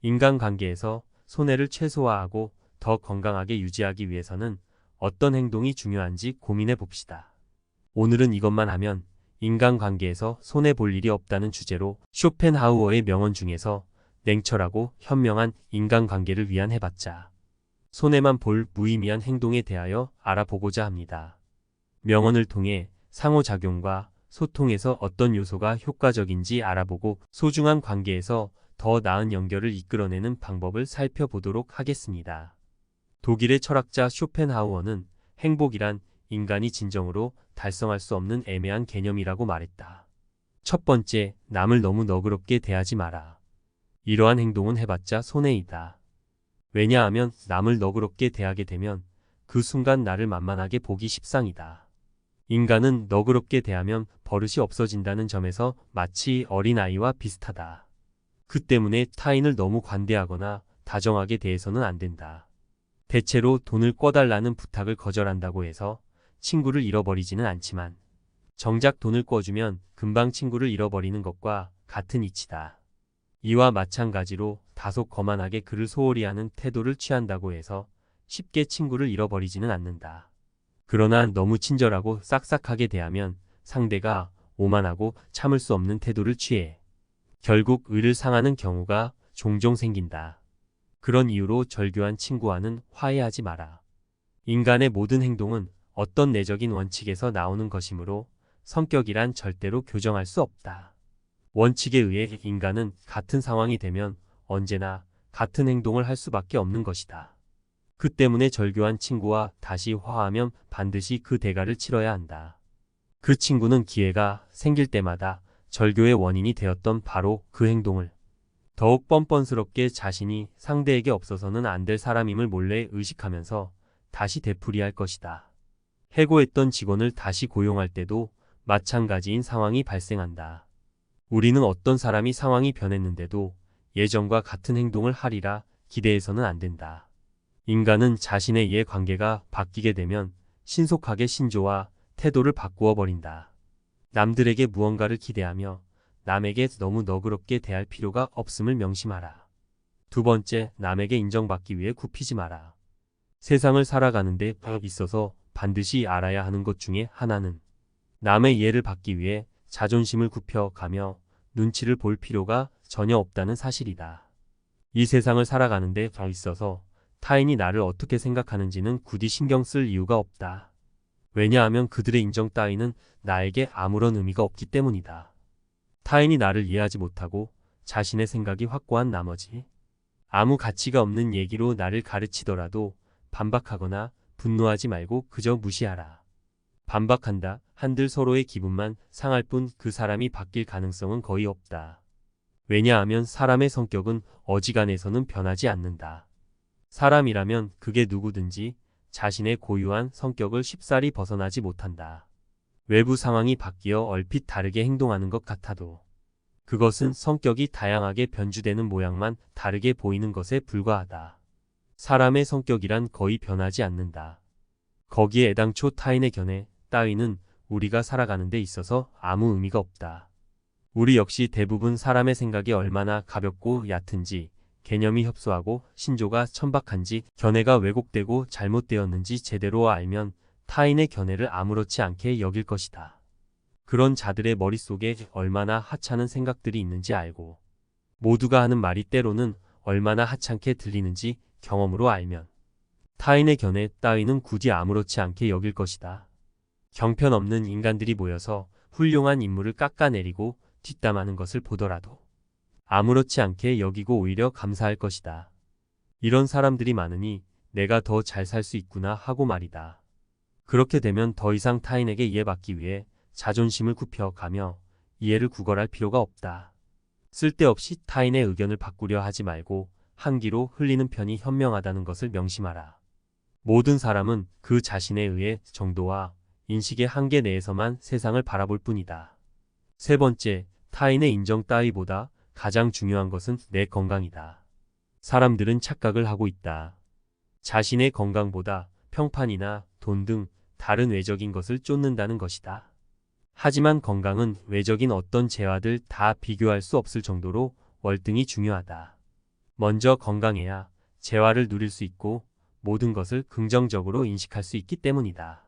인간관계에서 손해를 최소화하고 더 건강하게 유지하기 위해서는 어떤 행동이 중요한지 고민해 봅시다. 오늘은 이것만 하면 인간관계에서 손해 볼 일이 없다는 주제로 쇼펜하우어의 명언 중에서 냉철하고 현명한 인간관계를 위한 해봤자 손해만 볼 무의미한 행동에 대하여 알아보고자 합니다. 명언을 통해 상호작용과 소통에서 어떤 요소가 효과적인지 알아보고 소중한 관계에서 더 나은 연결을 이끌어내는 방법을 살펴보도록 하겠습니다. 독일의 철학자 쇼펜하우어는 행복이란 인간이 진정으로 달성할 수 없는 애매한 개념이라고 말했다. 첫 번째, 남을 너무 너그럽게 대하지 마라. 이러한 행동은 해봤자 손해이다. 왜냐하면 남을 너그럽게 대하게 되면 그 순간 나를 만만하게 보기 십상이다. 인간은 너그럽게 대하면 버릇이 없어진다는 점에서 마치 어린아이와 비슷하다. 그 때문에 타인을 너무 관대하거나 다정하게 대해서는 안 된다. 대체로 돈을 꿔달라는 부탁을 거절한다고 해서 친구를 잃어버리지는 않지만 정작 돈을 꿔주면 금방 친구를 잃어버리는 것과 같은 이치다. 이와 마찬가지로 다소 거만하게 그를 소홀히 하는 태도를 취한다고 해서 쉽게 친구를 잃어버리지는 않는다. 그러나 너무 친절하고 싹싹하게 대하면 상대가 오만하고 참을 수 없는 태도를 취해 결국 의를 상하는 경우가 종종 생긴다. 그런 이유로 절교한 친구와는 화해하지 마라. 인간의 모든 행동은 어떤 내적인 원칙에서 나오는 것이므로 성격이란 절대로 교정할 수 없다. 원칙에 의해 인간은 같은 상황이 되면 언제나 같은 행동을 할 수밖에 없는 것이다. 그 때문에 절교한 친구와 다시 화하면 반드시 그 대가를 치러야 한다. 그 친구는 기회가 생길 때마다 절교의 원인이 되었던 바로 그 행동을 더욱 뻔뻔스럽게 자신이 상대에게 없어서는 안 될 사람임을 몰래 의식하면서 다시 되풀이할 것이다. 해고했던 직원을 다시 고용할 때도 마찬가지인 상황이 발생한다. 우리는 어떤 사람이 상황이 변했는데도 예전과 같은 행동을 하리라 기대해서는 안 된다. 인간은 자신의 이해관계가 바뀌게 되면 신속하게 신조와 태도를 바꾸어 버린다. 남들에게 무언가를 기대하며 남에게 너무 너그럽게 대할 필요가 없음을 명심하라. 두 번째, 남에게 인정받기 위해 굽히지 마라. 세상을 살아가는데 있어서 반드시 알아야 하는 것 중에 하나는 남의 이해를 받기 위해 자존심을 굽혀가며 눈치를 볼 필요가 전혀 없다는 사실이다. 이 세상을 살아가는데 있어서 타인이 나를 어떻게 생각하는지는 굳이 신경 쓸 이유가 없다. 왜냐하면 그들의 인정 따위는 나에게 아무런 의미가 없기 때문이다. 타인이 나를 이해하지 못하고 자신의 생각이 확고한 나머지 아무 가치가 없는 얘기로 나를 가르치더라도 반박하거나 분노하지 말고 그저 무시하라. 반박한다 한들 서로의 기분만 상할 뿐 그 사람이 바뀔 가능성은 거의 없다. 왜냐하면 사람의 성격은 어지간해서는 변하지 않는다. 사람이라면 그게 누구든지 자신의 고유한 성격을 쉽사리 벗어나지 못한다. 외부 상황이 바뀌어 얼핏 다르게 행동하는 것 같아도 그것은 성격이 다양하게 변주되는 모양만 다르게 보이는 것에 불과하다. 사람의 성격이란 거의 변하지 않는다. 거기에 애당초 타인의 견해 따위는 우리가 살아가는 데 있어서 아무 의미가 없다. 우리 역시 대부분 사람의 생각이 얼마나 가볍고 얕은지 개념이 협소하고 신조가 천박한지 견해가 왜곡되고 잘못되었는지 제대로 알면 타인의 견해를 아무렇지 않게 여길 것이다. 그런 자들의 머릿속에 얼마나 하찮은 생각들이 있는지 알고 모두가 하는 말이 때로는 얼마나 하찮게 들리는지 경험으로 알면 타인의 견해 따위는 굳이 아무렇지 않게 여길 것이다. 형편없는 인간들이 모여서 훌륭한 인물을 깎아내리고 뒷담하는 것을 보더라도 아무렇지 않게 여기고 오히려 감사할 것이다. 이런 사람들이 많으니 내가 더 잘 살 수 있구나 하고 말이다. 그렇게 되면 더 이상 타인에게 이해받기 위해 자존심을 굽혀가며 이해를 구걸할 필요가 없다. 쓸데없이 타인의 의견을 바꾸려 하지 말고 한기로 흘리는 편이 현명하다는 것을 명심하라. 모든 사람은 그 자신의 의의 정도와 인식의 한계 내에서만 세상을 바라볼 뿐이다. 세 번째, 타인의 인정 따위보다 가장 중요한 것은 내 건강이다. 사람들은 착각을 하고 있다. 자신의 건강보다 평판이나 돈 등 다른 외적인 것을 쫓는다는 것이다. 하지만 건강은 외적인 어떤 재화들 다 비교할 수 없을 정도로 월등히 중요하다. 먼저 건강해야 재화를 누릴 수 있고 모든 것을 긍정적으로 인식할 수 있기 때문이다.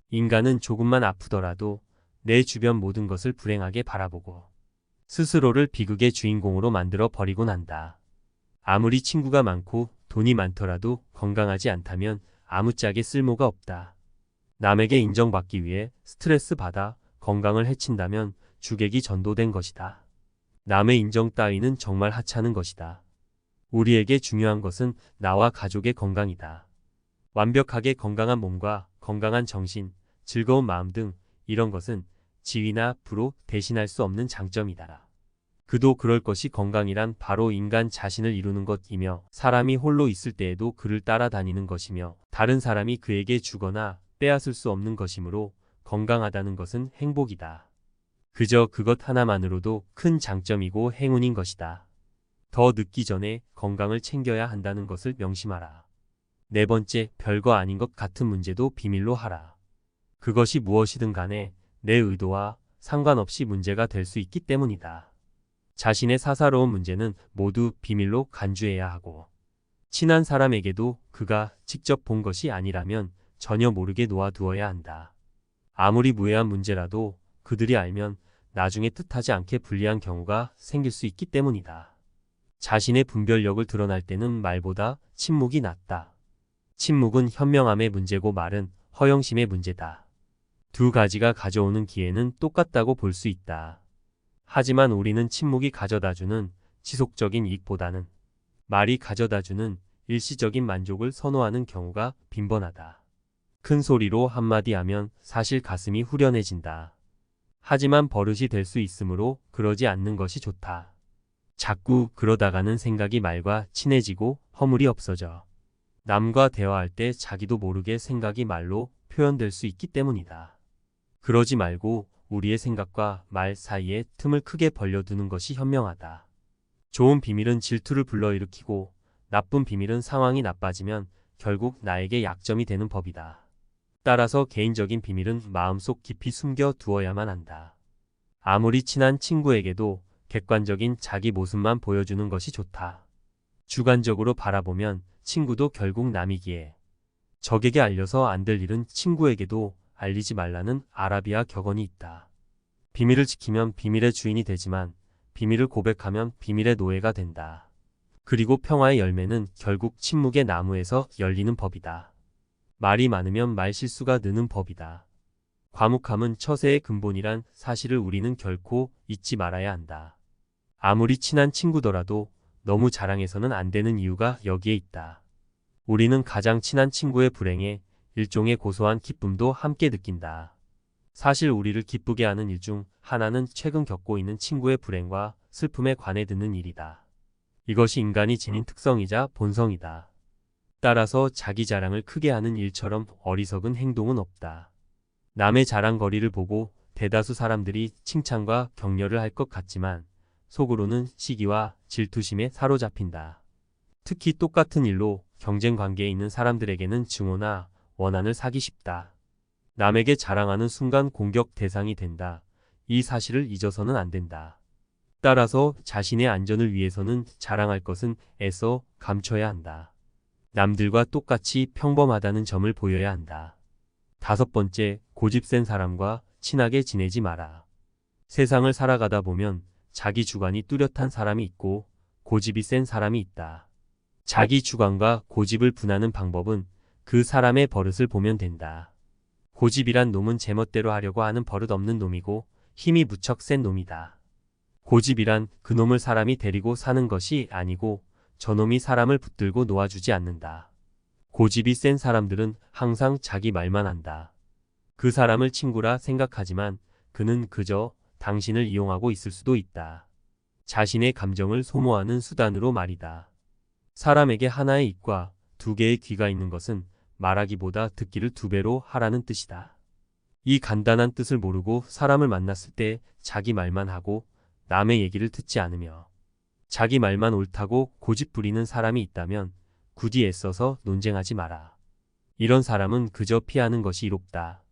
인간은 조금만 아프더라도 내 주변 모든 것을 불행하게 바라보고 스스로를 비극의 주인공으로 만들어 버리곤 한다. 아무리 친구가 많고 돈이 많더라도 건강하지 않다면 아무짝에 쓸모가 없다. 남에게 인정받기 위해 스트레스 받아 건강을 해친다면 주객이 전도된 것이다. 남의 인정 따위는 정말 하찮은 것이다. 우리에게 중요한 것은 나와 가족의 건강이다. 완벽하게 건강한 몸과 건강한 정신, 즐거운 마음 등 이런 것은 지위나 부로 대신할 수 없는 장점이다. 그도 그럴 것이 건강이란 바로 인간 자신을 이루는 것이며 사람이 홀로 있을 때에도 그를 따라다니는 것이며 다른 사람이 그에게 주거나 빼앗을 수 없는 것이므로 건강하다는 것은 행복이다. 그저 그것 하나만으로도 큰 장점이고 행운인 것이다. 더 늦기 전에 건강을 챙겨야 한다는 것을 명심하라. 네 번째, 별거 아닌 것 같은 문제도 비밀로 하라. 그것이 무엇이든 간에 내 의도와 상관없이 문제가 될 수 있기 때문이다. 자신의 사사로운 문제는 모두 비밀로 간주해야 하고 친한 사람에게도 그가 직접 본 것이 아니라면 전혀 모르게 놓아두어야 한다. 아무리 무해한 문제라도 그들이 알면 나중에 뜻하지 않게 불리한 경우가 생길 수 있기 때문이다. 자신의 분별력을 드러날 때는 말보다 침묵이 낫다. 침묵은 현명함의 문제고 말은 허영심의 문제다. 두 가지가 가져오는 기회는 똑같다고 볼 수 있다. 하지만 우리는 침묵이 가져다주는 지속적인 이익보다는 말이 가져다주는 일시적인 만족을 선호하는 경우가 빈번하다. 큰 소리로 한마디 하면 사실 가슴이 후련해진다. 하지만 버릇이 될 수 있으므로 그러지 않는 것이 좋다. 자꾸 그러다가는 생각이 말과 친해지고 허물이 없어져. 남과 대화할 때 자기도 모르게 생각이 말로 표현될 수 있기 때문이다. 그러지 말고 우리의 생각과 말 사이에 틈을 크게 벌려두는 것이 현명하다. 좋은 비밀은 질투를 불러일으키고 나쁜 비밀은 상황이 나빠지면 결국 나에게 약점이 되는 법이다. 따라서 개인적인 비밀은 마음속 깊이 숨겨 두어야만 한다. 아무리 친한 친구에게도 객관적인 자기 모습만 보여주는 것이 좋다. 주관적으로 바라보면 친구도 결국 남이기에 적에게 알려서 안 될 일은 친구에게도 알리지 말라는 아라비아 격언이 있다. 비밀을 지키면 비밀의 주인이 되지만 비밀을 고백하면 비밀의 노예가 된다. 그리고 평화의 열매는 결국 침묵의 나무에서 열리는 법이다. 말이 많으면 말실수가 느는 법이다. 과묵함은 처세의 근본이란 사실을 우리는 결코 잊지 말아야 한다. 아무리 친한 친구더라도 너무 자랑해서는 안 되는 이유가 여기에 있다. 우리는 가장 친한 친구의 불행에 일종의 고소한 기쁨도 함께 느낀다. 사실 우리를 기쁘게 하는 일 중 하나는 최근 겪고 있는 친구의 불행과 슬픔에 관해 듣는 일이다. 이것이 인간이 지닌 특성이자 본성이다. 따라서 자기 자랑을 크게 하는 일처럼 어리석은 행동은 없다. 남의 자랑거리를 보고 대다수 사람들이 칭찬과 격려를 할 것 같지만 속으로는 시기와 질투심에 사로잡힌다. 특히 똑같은 일로 경쟁 관계에 있는 사람들에게는 증오나 원한을 사기 쉽다. 남에게 자랑하는 순간 공격 대상이 된다. 이 사실을 잊어서는 안 된다. 따라서 자신의 안전을 위해서는 자랑할 것은 애써 감춰야 한다. 남들과 똑같이 평범하다는 점을 보여야 한다. 다섯 번째, 고집센 사람과 친하게 지내지 마라. 세상을 살아가다 보면 자기 주관이 뚜렷한 사람이 있고 고집이 센 사람이 있다. 자기 주관과 고집을 분하는 방법은 그 사람의 버릇을 보면 된다. 고집이란 놈은 제멋대로 하려고 하는 버릇 없는 놈이고 힘이 무척 센 놈이다. 고집이란 그놈을 사람이 데리고 사는 것이 아니고 저놈이 사람을 붙들고 놓아주지 않는다. 고집이 센 사람들은 항상 자기 말만 한다. 그 사람을 친구라 생각하지만 그는 그저 당신을 이용하고 있을 수도 있다. 자신의 감정을 소모하는 수단으로 말이다. 사람에게 하나의 입과 두 개의 귀가 있는 것은 말하기보다 듣기를 두 배로 하라는 뜻이다. 이 간단한 뜻을 모르고 사람을 만났을 때 자기 말만 하고 남의 얘기를 듣지 않으며 자기 말만 옳다고 고집 부리는 사람이 있다면 굳이 애써서 논쟁하지 마라. 이런 사람은 그저 피하는 것이 이롭다.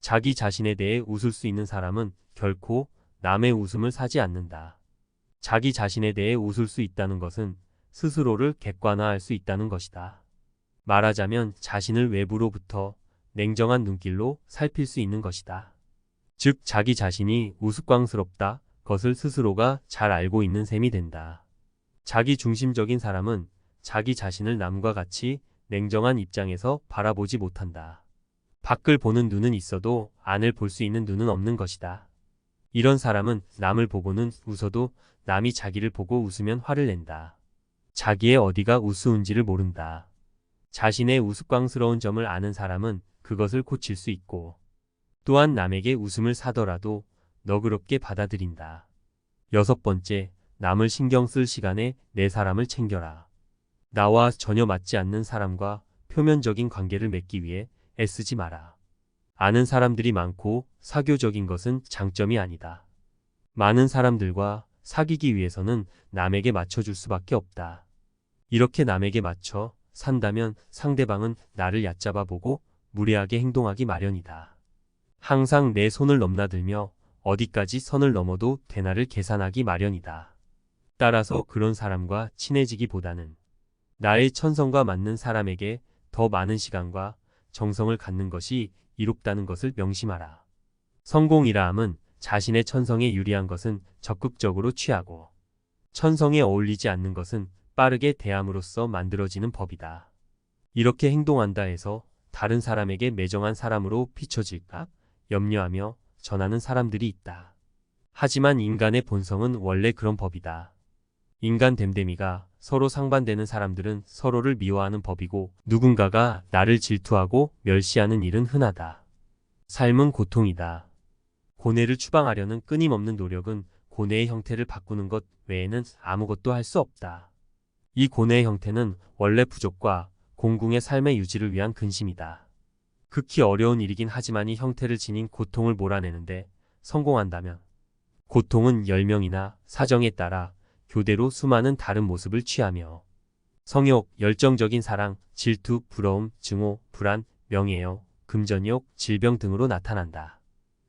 자기 자신에 대해 웃을 수 있는 사람은 결코 남의 웃음을 사지 않는다. 자기 자신에 대해 웃을 수 있다는 것은 스스로를 객관화할 수 있다는 것이다. 말하자면 자신을 외부로부터 냉정한 눈길로 살필 수 있는 것이다. 즉 자기 자신이 우스꽝스럽다 것을 스스로가 잘 알고 있는 셈이 된다. 자기 중심적인 사람은 자기 자신을 남과 같이 냉정한 입장에서 바라보지 못한다. 밖을 보는 눈은 있어도 안을 볼 수 있는 눈은 없는 것이다. 이런 사람은 남을 보고는 웃어도 남이 자기를 보고 웃으면 화를 낸다. 자기의 어디가 우스운지를 모른다. 자신의 우스꽝스러운 점을 아는 사람은 그것을 고칠 수 있고 또한 남에게 웃음을 사더라도 너그럽게 받아들인다. 6번째, 남을 신경 쓸 시간에 내 사람을 챙겨라. 나와 전혀 맞지 않는 사람과 표면적인 관계를 맺기 위해 애쓰지 마라. 아는 사람들이 많고 사교적인 것은 장점이 아니다. 많은 사람들과 사귀기 위해서는 남에게 맞춰줄 수밖에 없다. 이렇게 남에게 맞춰 산다면 상대방은 나를 얕잡아 보고 무례하게 행동하기 마련이다. 항상 내 손을 넘나들며 어디까지 선을 넘어도 되나를 계산하기 마련이다. 따라서 그런 사람과 친해지기보다는 나의 천성과 맞는 사람에게 더 많은 시간과 정성을 갖는 것이 이롭다는 것을 명심하라. 성공이라 함은 자신의 천성에 유리한 것은 적극적으로 취하고 천성에 어울리지 않는 것은 빠르게 대함으로써 만들어지는 법이다. 이렇게 행동한다 해서 다른 사람에게 매정한 사람으로 비춰질까 염려하며 전하는 사람들이 있다. 하지만 인간의 본성은 원래 그런 법이다. 인간 됨됨이가 서로 상반되는 사람들은 서로를 미워하는 법이고 누군가가 나를 질투하고 멸시하는 일은 흔하다. 삶은 고통이다. 고뇌를 추방하려는 끊임없는 노력은 고뇌의 형태를 바꾸는 것 외에는 아무것도 할 수 없다. 이 고뇌의 형태는 원래 부족과 공궁의 삶의 유지를 위한 근심이다. 극히 어려운 일이긴 하지만 이 형태를 지닌 고통을 몰아내는데 성공한다면 고통은 10명이나 사정에 따라 교대로 수많은 다른 모습을 취하며 성욕, 열정적인 사랑, 질투, 부러움, 증오, 불안, 명예욕, 금전욕, 질병 등으로 나타난다.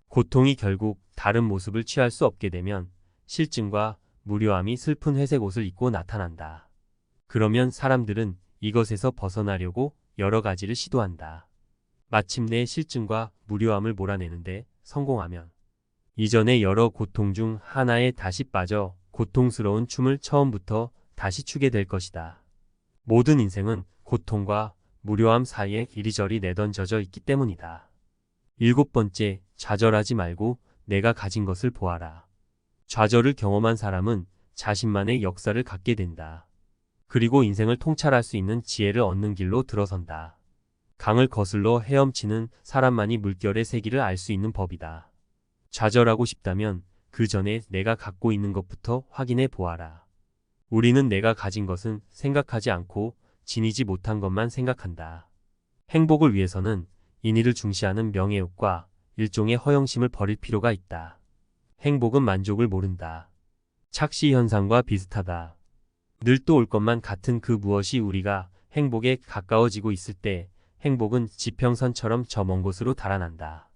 고통이 결국 다른 모습을 취할 수 없게 되면 실증과 무료함이 슬픈 회색 옷을 입고 나타난다. 그러면 사람들은 이것에서 벗어나려고 여러 가지를 시도한다. 마침내 실증과 무료함을 몰아내는데 성공하면 이전의 여러 고통 중 하나에 다시 빠져 고통스러운 춤을 처음부터 다시 추게 될 것이다. 모든 인생은 고통과 무료함 사이에 이리저리 내던져져 있기 때문이다. 7번째, 좌절하지 말고 내가 가진 것을 보아라. 좌절을 경험한 사람은 자신만의 역사를 갖게 된다. 그리고 인생을 통찰할 수 있는 지혜를 얻는 길로 들어선다. 강을 거슬러 헤엄치는 사람만이 물결의 세기를 알 수 있는 법이다. 좌절하고 싶다면 그 전에 내가 갖고 있는 것부터 확인해 보아라. 우리는 내가 가진 것은 생각하지 않고 지니지 못한 것만 생각한다. 행복을 위해서는 인의를 중시하는 명예욕과 일종의 허영심을 버릴 필요가 있다. 행복은 만족을 모른다. 착시 현상과 비슷하다. 늘 또 올 것만 같은 그 무엇이 우리가 행복에 가까워지고 있을 때 행복은 지평선처럼 저 먼 곳으로 달아난다.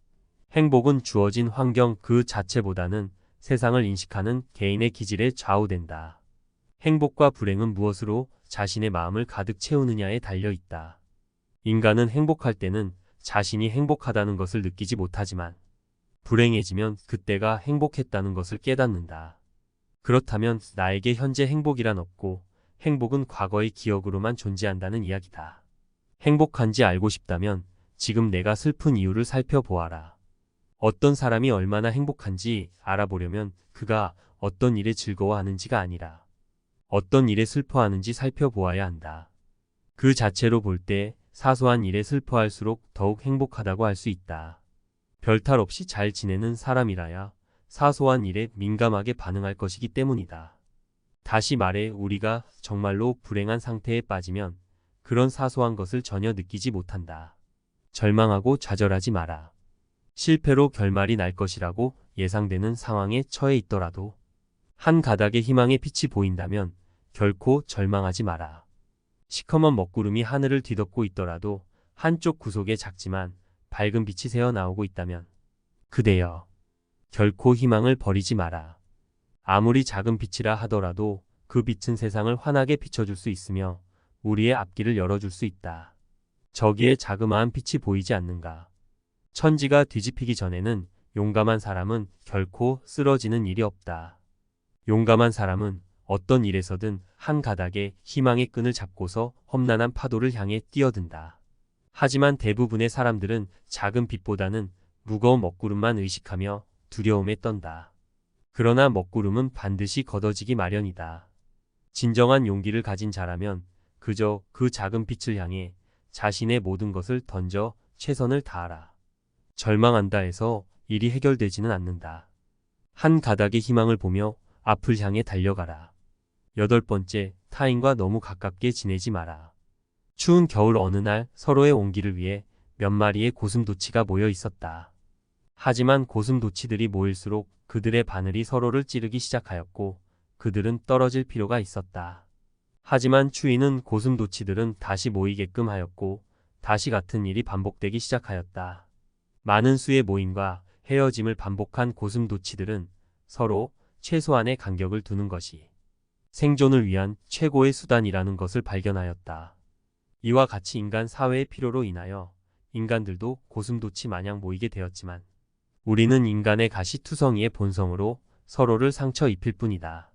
행복은 주어진 환경 그 자체보다는 세상을 인식하는 개인의 기질에 좌우된다. 행복과 불행은 무엇으로 자신의 마음을 가득 채우느냐에 달려 있다. 인간은 행복할 때는 자신이 행복하다는 것을 느끼지 못하지만 불행해지면 그때가 행복했다는 것을 깨닫는다. 그렇다면 나에게 현재 행복이란 없고 행복은 과거의 기억으로만 존재한다는 이야기다. 행복한지 알고 싶다면 지금 내가 슬픈 이유를 살펴보아라. 어떤 사람이 얼마나 행복한지 알아보려면 그가 어떤 일에 즐거워하는지가 아니라 어떤 일에 슬퍼하는지 살펴보아야 한다. 그 자체로 볼 때 사소한 일에 슬퍼할수록 더욱 행복하다고 할 수 있다. 별탈 없이 잘 지내는 사람이라야 사소한 일에 민감하게 반응할 것이기 때문이다. 다시 말해 우리가 정말로 불행한 상태에 빠지면 그런 사소한 것을 전혀 느끼지 못한다. 절망하고 좌절하지 마라. 실패로 결말이 날 것이라고 예상되는 상황에 처해 있더라도 한 가닥의 희망의 빛이 보인다면 결코 절망하지 마라. 시커먼 먹구름이 하늘을 뒤덮고 있더라도 한쪽 구석에 작지만 밝은 빛이 새어 나오고 있다면 그대여 결코 희망을 버리지 마라. 아무리 작은 빛이라 하더라도 그 빛은 세상을 환하게 비춰줄 수 있으며 우리의 앞길을 열어줄 수 있다. 저기에 자그마한 빛이 보이지 않는가? 천지가 뒤집히기 전에는 용감한 사람은 결코 쓰러지는 일이 없다. 용감한 사람은 어떤 일에서든 한 가닥의 희망의 끈을 잡고서 험난한 파도를 향해 뛰어든다. 하지만 대부분의 사람들은 작은 빛보다는 무거운 먹구름만 의식하며 두려움에 떤다. 그러나 먹구름은 반드시 걷어지기 마련이다. 진정한 용기를 가진 자라면 그저 그 작은 빛을 향해 자신의 모든 것을 던져 최선을 다하라. 절망한다 해서 일이 해결되지는 않는다. 한 가닥의 희망을 보며 앞을 향해 달려가라. 8번째, 타인과 너무 가깝게 지내지 마라. 추운 겨울 어느 날 서로의 온기를 위해 몇 마리의 고슴도치가 모여 있었다. 하지만 고슴도치들이 모일수록 그들의 바늘이 서로를 찌르기 시작하였고 그들은 떨어질 필요가 있었다. 하지만 추위는 고슴도치들은 다시 모이게끔 하였고 다시 같은 일이 반복되기 시작하였다. 많은 수의 모임과 헤어짐을 반복한 고슴도치들은 서로 최소한의 간격을 두는 것이 생존을 위한 최고의 수단이라는 것을 발견하였다. 이와 같이 인간 사회의 필요로 인하여 인간들도 고슴도치 마냥 모이게 되었지만 우리는 인간의 가시투성이의 본성으로 서로를 상처 입힐 뿐이다.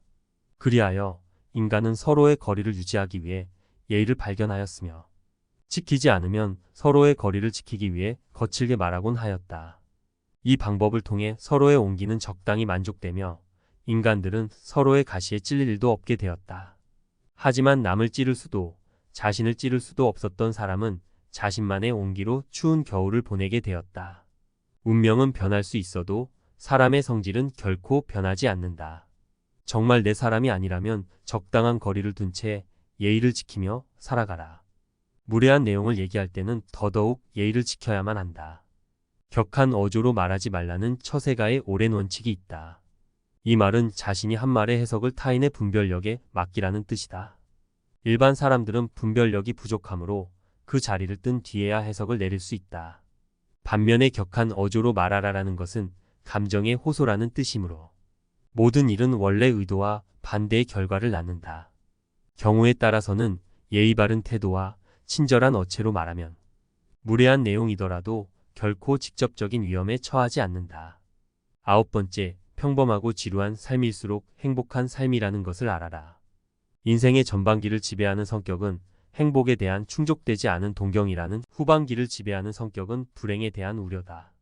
그리하여 인간은 서로의 거리를 유지하기 위해 예의를 발견하였으며 지키지 않으면 서로의 거리를 지키기 위해 거칠게 말하곤 하였다. 이 방법을 통해 서로의 온기는 적당히 만족되며 인간들은 서로의 가시에 찔릴 일도 없게 되었다. 하지만 남을 찌를 수도 자신을 찌를 수도 없었던 사람은 자신만의 온기로 추운 겨울을 보내게 되었다. 운명은 변할 수 있어도 사람의 성질은 결코 변하지 않는다. 정말 내 사람이 아니라면 적당한 거리를 둔 채 예의를 지키며 살아가라. 무례한 내용을 얘기할 때는 더더욱 예의를 지켜야만 한다. 격한 어조로 말하지 말라는 처세가의 오랜 원칙이 있다. 이 말은 자신이 한 말의 해석을 타인의 분별력에 맡기라는 뜻이다. 일반 사람들은 분별력이 부족하므로 그 자리를 뜬 뒤에야 해석을 내릴 수 있다. 반면에 격한 어조로 말하라라는 것은 감정의 호소라는 뜻이므로 모든 일은 원래 의도와 반대의 결과를 낳는다. 경우에 따라서는 예의 바른 태도와 친절한 어체로 말하면 무례한 내용이더라도 결코 직접적인 위험에 처하지 않는다. 9번째, 평범하고 지루한 삶일수록 행복한 삶이라는 것을 알아라. 인생의 전반기를 지배하는 성격은 행복에 대한 충족되지 않은 동경이라는 후반기를 지배하는 성격은 불행에 대한 우려다.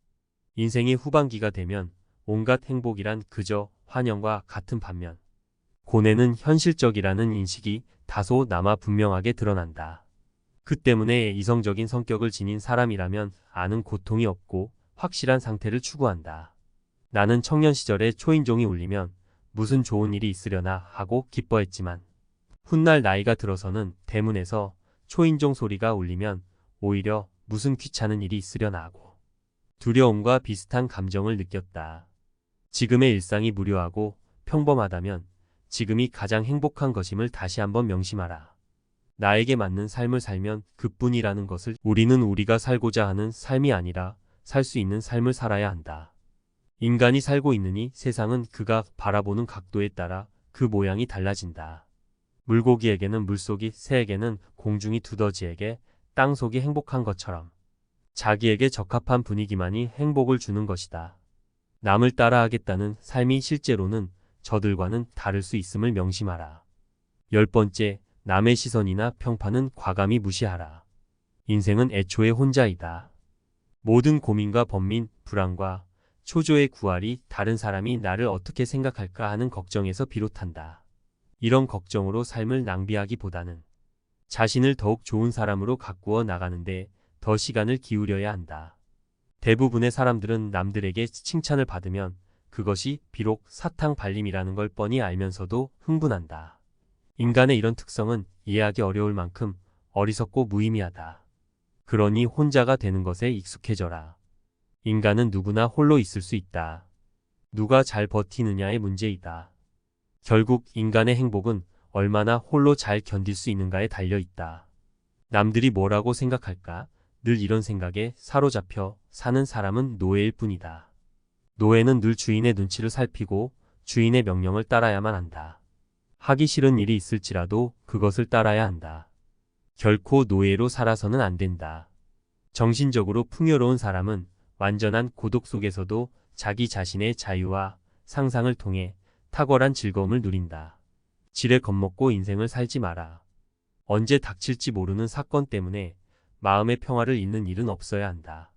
인생의 후반기가 되면 온갖 행복이란 그저 환영과 같은 반면 고뇌는 현실적이라는 인식이 다소 남아 분명하게 드러난다. 그 때문에 이성적인 성격을 지닌 사람이라면 아는 고통이 없고 확실한 상태를 추구한다. 나는 청년 시절에 초인종이 울리면 무슨 좋은 일이 있으려나 하고 기뻐했지만 훗날 나이가 들어서는 대문에서 초인종 소리가 울리면 오히려 무슨 귀찮은 일이 있으려나 하고 두려움과 비슷한 감정을 느꼈다. 지금의 일상이 무료하고 평범하다면 지금이 가장 행복한 것임을 다시 한번 명심하라. 나에게 맞는 삶을 살면 그뿐이라는 것을 우리는 우리가 살고자 하는 삶이 아니라 살 수 있는 삶을 살아야 한다. 인간이 살고 있느니 세상은 그가 바라보는 각도에 따라 그 모양이 달라진다. 물고기에게는 물속이, 새에게는 공중이, 두더지에게 땅속이 행복한 것처럼 자기에게 적합한 분위기만이 행복을 주는 것이다. 남을 따라하겠다는 삶이 실제로는 저들과는 다를 수 있음을 명심하라. 10번째, 남의 시선이나 평판은 과감히 무시하라. 인생은 애초에 혼자이다. 모든 고민과 번민, 불안과 초조의 구할이 다른 사람이 나를 어떻게 생각할까 하는 걱정에서 비롯한다. 이런 걱정으로 삶을 낭비하기보다는 자신을 더욱 좋은 사람으로 가꾸어 나가는데 더 시간을 기울여야 한다. 대부분의 사람들은 남들에게 칭찬을 받으면 그것이 비록 사탕 발림이라는 걸 뻔히 알면서도 흥분한다. 인간의 이런 특성은 이해하기 어려울 만큼 어리석고 무의미하다. 그러니 혼자가 되는 것에 익숙해져라. 인간은 누구나 홀로 있을 수 있다. 누가 잘 버티느냐의 문제이다. 결국 인간의 행복은 얼마나 홀로 잘 견딜 수 있는가에 달려 있다. 남들이 뭐라고 생각할까? 늘 이런 생각에 사로잡혀 사는 사람은 노예일 뿐이다. 노예는 늘 주인의 눈치를 살피고 주인의 명령을 따라야만 한다. 하기 싫은 일이 있을지라도 그것을 따라야 한다. 결코 노예로 살아서는 안 된다. 정신적으로 풍요로운 사람은 완전한 고독 속에서도 자기 자신의 자유와 상상을 통해 탁월한 즐거움을 누린다. 지레 겁먹고 인생을 살지 마라. 언제 닥칠지 모르는 사건 때문에 마음의 평화를 잃는 일은 없어야 한다.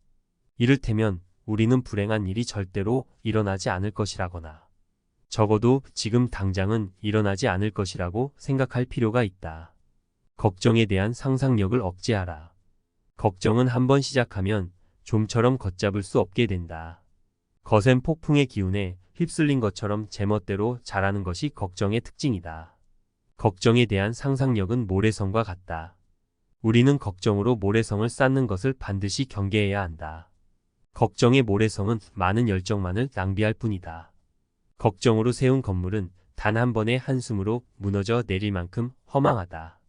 이를테면 우리는 불행한 일이 절대로 일어나지 않을 것이라거나 적어도 지금 당장은 일어나지 않을 것이라고 생각할 필요가 있다. 걱정에 대한 상상력을 억제하라. 걱정은 한번 시작하면 좀처럼 걷잡을 수 없게 된다. 거센 폭풍의 기운에 휩쓸린 것처럼 제멋대로 자라는 것이 걱정의 특징이다. 걱정에 대한 상상력은 모래성과 같다. 우리는 걱정으로 모래성을 쌓는 것을 반드시 경계해야 한다. 걱정의 모래성은 많은 열정만을 낭비할 뿐이다. 걱정으로 세운 건물은 단 한 번의 한숨으로 무너져 내릴 만큼 허망하다.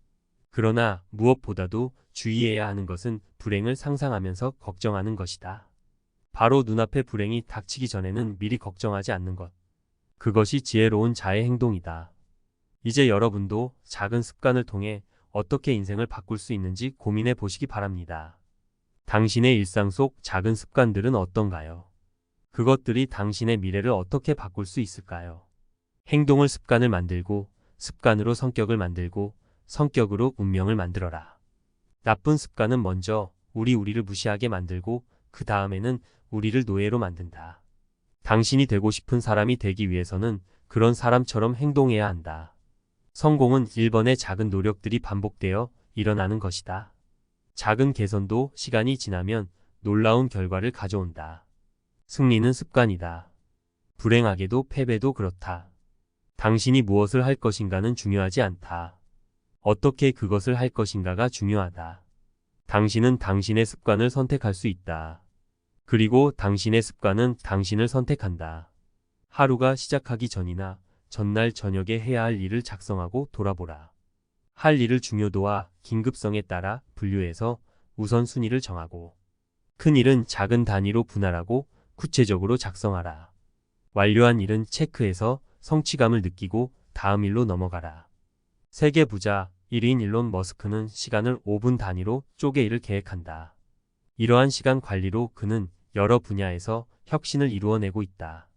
그러나 무엇보다도 주의해야 하는 것은 불행을 상상하면서 걱정하는 것이다. 바로 눈앞에 불행이 닥치기 전에는 미리 걱정하지 않는 것. 그것이 지혜로운 자의 행동이다. 이제 여러분도 작은 습관을 통해 어떻게 인생을 바꿀 수 있는지 고민해 보시기 바랍니다. 당신의 일상 속 작은 습관들은 어떤가요? 그것들이 당신의 미래를 어떻게 바꿀 수 있을까요? 행동을 습관을 만들고, 습관으로 성격을 만들고, 성격으로 운명을 만들어라. 나쁜 습관은 먼저 우리를 무시하게 만들고 그 다음에는 우리를 노예로 만든다. 당신이 되고 싶은 사람이 되기 위해서는 그런 사람처럼 행동해야 한다. 성공은 1번의 작은 노력들이 반복되어 일어나는 것이다. 작은 개선도 시간이 지나면 놀라운 결과를 가져온다. 승리는 습관이다. 불행하게도 패배도 그렇다. 당신이 무엇을 할 것인가는 중요하지 않다. 어떻게 그것을 할 것인가가 중요하다. 당신은 당신의 습관을 선택할 수 있다. 그리고 당신의 습관은 당신을 선택한다. 하루가 시작하기 전이나 전날 저녁에 해야 할 일을 작성하고 돌아보라. 할 일을 중요도와 긴급성에 따라 분류해서 우선순위를 정하고 큰 일은 작은 단위로 분할하고 구체적으로 작성하라. 완료한 일은 체크해서 성취감을 느끼고 다음 일로 넘어가라. 세계 부자 1인 일론 머스크는 시간을 5분 단위로 쪼개 일을 계획한다. 이러한 시간 관리로 그는 여러 분야에서 혁신을 이루어내고 있다.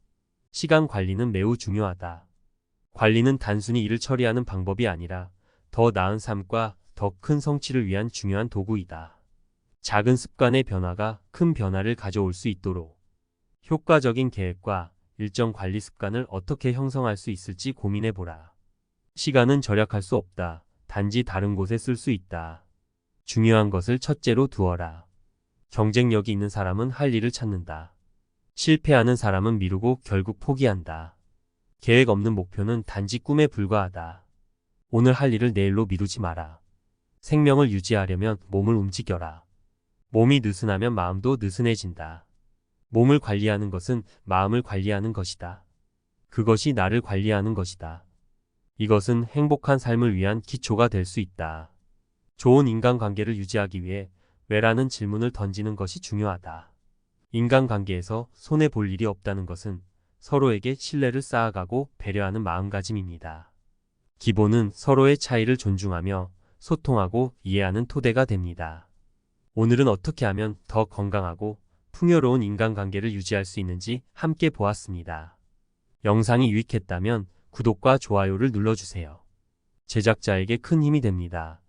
시간 관리는 매우 중요하다. 관리는 단순히 일을 처리하는 방법이 아니라 더 나은 삶과 더 큰 성취를 위한 중요한 도구이다. 작은 습관의 변화가 큰 변화를 가져올 수 있도록 효과적인 계획과 일정 관리 습관을 어떻게 형성할 수 있을지 고민해보라. 시간은 절약할 수 없다. 단지 다른 곳에 쓸 수 있다. 중요한 것을 첫째로 두어라. 경쟁력이 있는 사람은 할 일을 찾는다. 실패하는 사람은 미루고 결국 포기한다. 계획 없는 목표는 단지 꿈에 불과하다. 오늘 할 일을 내일로 미루지 마라. 생명을 유지하려면 몸을 움직여라. 몸이 느슨하면 마음도 느슨해진다. 몸을 관리하는 것은 마음을 관리하는 것이다. 그것이 나를 관리하는 것이다. 이것은 행복한 삶을 위한 기초가 될 수 있다. 좋은 인간관계를 유지하기 위해 왜라는 질문을 던지는 것이 중요하다. 인간관계에서 손해볼 일이 없다는 것은 서로에게 신뢰를 쌓아가고 배려하는 마음가짐입니다. 기본은 서로의 차이를 존중하며 소통하고 이해하는 토대가 됩니다. 오늘은 어떻게 하면 더 건강하고 풍요로운 인간관계를 유지할 수 있는지 함께 보았습니다. 영상이 유익했다면 구독과 좋아요를 눌러주세요. 제작자에게 큰 힘이 됩니다.